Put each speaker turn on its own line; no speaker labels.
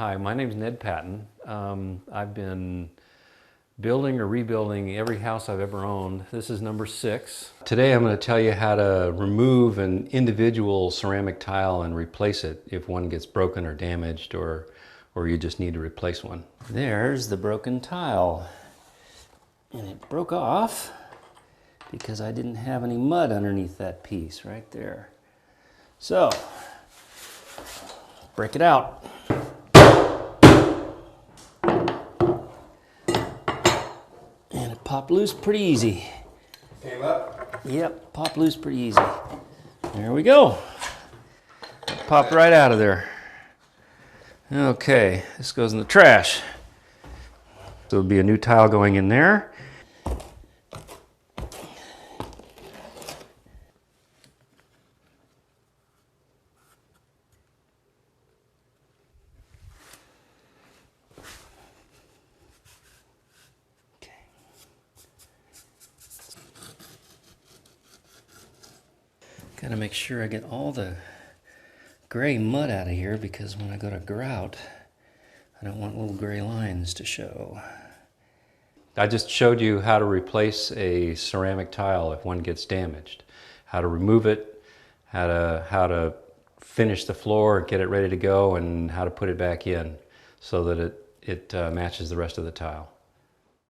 Hi, my name is Ned Patton. I've been building or rebuilding every house I've ever owned. This is number 6. Today I'm going to tell you how to remove an individual ceramic tile and replace it if one gets broken or damaged, or you just need to replace one. There's the broken tile. And it broke off because I didn't have any mud underneath that piece right there. So, break it out. And it popped loose pretty easy.
Came up?
Yep, popped loose pretty easy. There we go. It popped right out of there. Okay, this goes in the trash. So it'll be a new tile going in there. Gotta make sure I get all the gray mud out of here, because when I go to grout, I don't want little gray lines to show. I just showed you how to replace a ceramic tile if one gets damaged. How to remove it, how to finish the floor, get it ready to go, and how to put it back in so that it matches the rest of the tile.